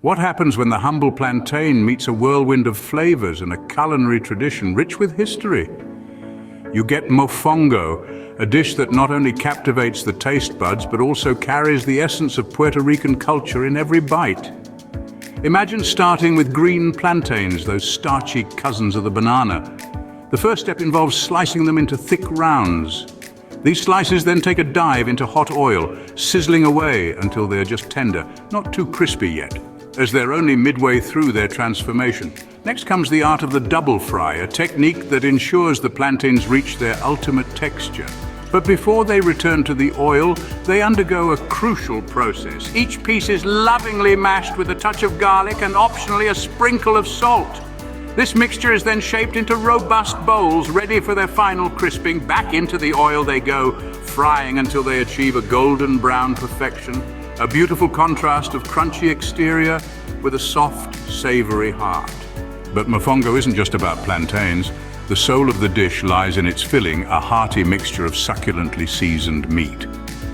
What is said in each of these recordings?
What happens when the humble plantain meets a whirlwind of flavors and a culinary tradition rich with history? You get mofongo, a dish that not only captivates the taste buds but also carries the essence of Puerto Rican culture in every bite. Imagine starting with green plantains, those starchy cousins of the banana. The first step involves slicing them into thick rounds. These slices then take a dive into hot oil, sizzling away until they're just tender, not too crispy yet, as they're only midway through their transformation. Next comes the art of the double fry, a technique that ensures the plantains reach their ultimate texture. But before they return to the oil, they undergo a crucial process. Each piece is lovingly mashed with a touch of garlic and optionally a sprinkle of salt. This mixture is then shaped into robust bowls, ready for their final crisping. Back into the oil they go, frying until they achieve a golden brown perfection, a beautiful contrast of crunchy exterior with a soft, savory heart. But mofongo isn't just about plantains. The soul of the dish lies in its filling, a hearty mixture of succulently seasoned meat.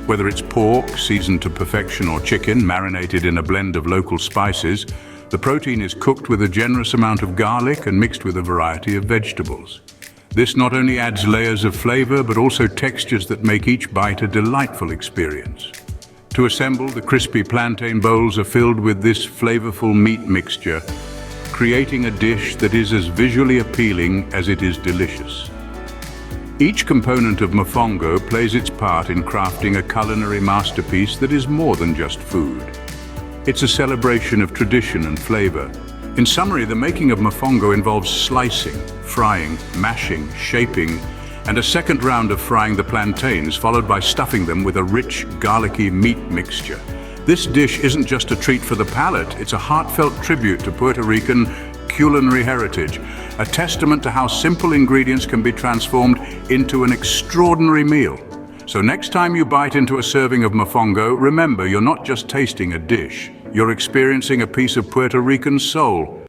Whether it's pork, seasoned to perfection, or chicken, marinated in a blend of local spices, the protein is cooked with a generous amount of garlic and mixed with a variety of vegetables. This not only adds layers of flavor, but also textures that make each bite a delightful experience. To assemble, the crispy plantain bowls are filled with this flavorful meat mixture, creating a dish that is as visually appealing as it is delicious. Each component of mofongo plays its part in crafting a culinary masterpiece that is more than just food. It's a celebration of tradition and flavor. In summary, the making of mofongo involves slicing, frying, mashing, shaping, and a second round of frying the plantains, followed by stuffing them with a rich, garlicky meat mixture. This dish isn't just a treat for the palate, it's a heartfelt tribute to Puerto Rican culinary heritage, a testament to how simple ingredients can be transformed into an extraordinary meal. So next time you bite into a serving of mofongo, remember you're not just tasting a dish, you're experiencing a piece of Puerto Rican soul.